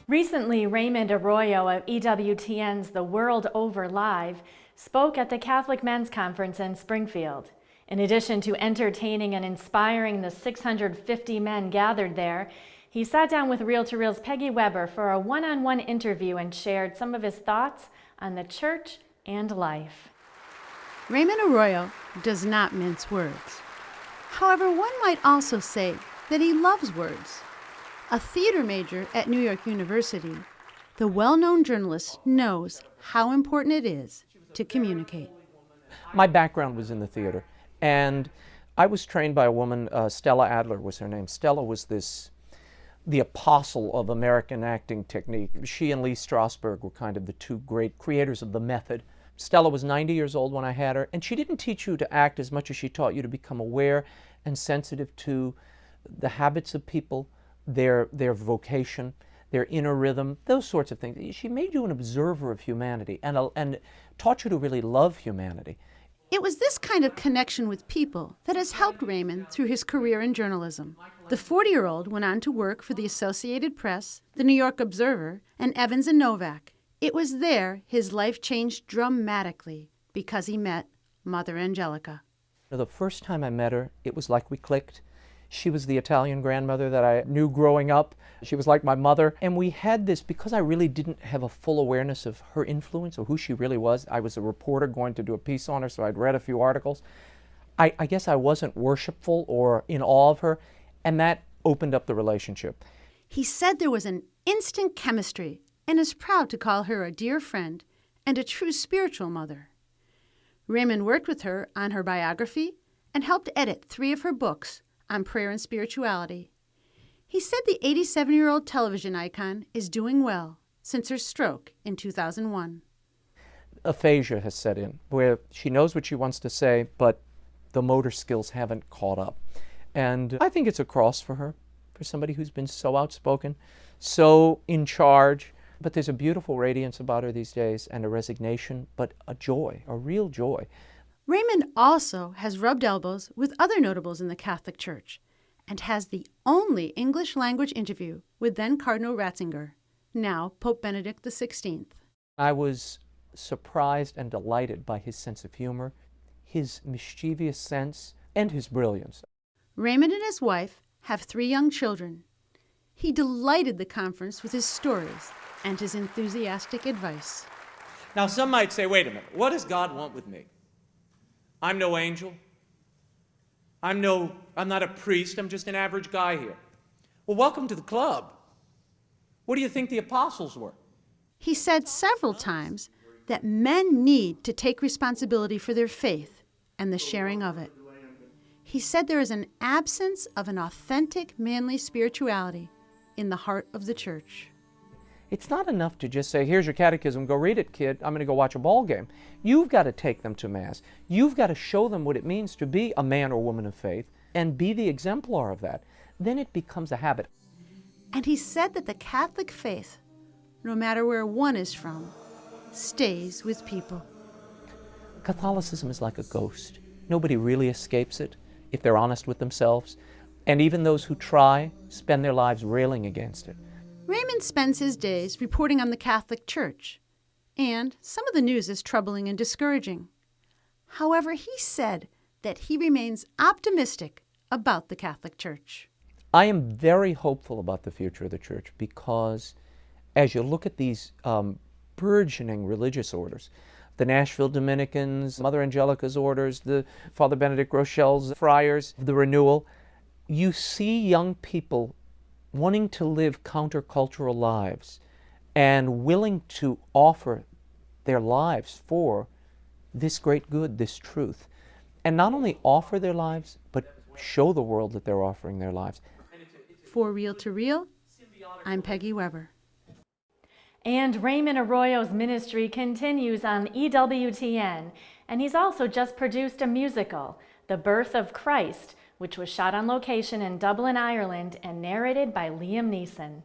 Recently, Raymond Arroyo of EWTN's The World Over Live spoke at the Catholic Men's Conference in Springfield. In addition to entertaining and inspiring the 650 men gathered there, he sat down with Reel to Reel's Peggy Weber for a one-on-one interview and shared some of his thoughts on the church and life. Raymond Arroyo does not mince words. However, one might also say that he loves words. A theater major at New York University, the well-known journalist knows how important it is to communicate. My background was in the theater, and I was trained by a woman, Stella Adler was her name. Stella was the apostle of American acting technique. She and Lee Strasberg were kind of the two great creators of the method. Stella was 90 years old when I had her, and she didn't teach you to act as much as she taught you to become aware and sensitive to the habits of people, their vocation, their inner rhythm, those sorts of things. She made you an observer of humanity and taught you to really love humanity. It was this kind of connection with people that has helped Raymond through his career in journalism. The 40-year-old went on to work for the Associated Press, the New York Observer, and Evans and Novak. It was there his life changed dramatically because he met Mother Angelica. The first time I met her, it was like we clicked. She was the Italian grandmother that I knew growing up. She was like my mother. And we had this, because I really didn't have a full awareness of her influence or who she really was. I was a reporter going to do a piece on her, so I'd read a few articles. I guess I wasn't worshipful or in awe of her, and that opened up the relationship. He said there was an instant chemistry and is proud to call her a dear friend and a true spiritual mother. Raymond worked with her on her biography and helped edit 3 of her books on prayer and spirituality. He said the 87-year-old television icon is doing well since her stroke in 2001. Aphasia has set in, where she knows what she wants to say, but the motor skills haven't caught up. And I think it's a cross for her, for somebody who's been so outspoken, so in charge. But there's a beautiful radiance about her these days, and a resignation, but a joy, a real joy. Raymond also has rubbed elbows with other notables in the Catholic Church and has the only English language interview with then Cardinal Ratzinger, now Pope Benedict XVI. I was surprised and delighted by his sense of humor, his mischievous sense, and his brilliance. Raymond and his wife have 3 young children. He delighted the conference with his stories and his enthusiastic advice. Now, some might say, wait a minute, what does God want with me? I'm no angel. I'm not a priest. I'm just an average guy here. Well, welcome to the club. What do you think the apostles were? He said several times that men need to take responsibility for their faith and the sharing of it. He said there is an absence of an authentic manly spirituality in the heart of the church. It's not enough to just say, here's your catechism, go read it, kid, I'm going to go watch a ball game. You've got to take them to Mass. You've got to show them what it means to be a man or woman of faith and be the exemplar of that. Then it becomes a habit. And he said that the Catholic faith, no matter where one is from, stays with people. Catholicism is like a ghost. Nobody really escapes it if they're honest with themselves. And even those who try spend their lives railing against it. Raymond spends his days reporting on the Catholic Church, and some of the news is troubling and discouraging. However, he said that he remains optimistic about the Catholic Church. I am very hopeful about the future of the Church because as you look at these burgeoning religious orders, the Nashville Dominicans, Mother Angelica's orders, the Father Benedict Rochelle's friars, the renewal, you see young people wanting to live countercultural lives and willing to offer their lives for this great good, this truth. And not only offer their lives, but show the world that they're offering their lives. For Reel to Reel, I'm Peggy Weber. And Raymond Arroyo's ministry continues on EWTN, and he's also just produced a musical, The Birth of Christ, which was shot on location in Dublin, Ireland, and narrated by Liam Neeson.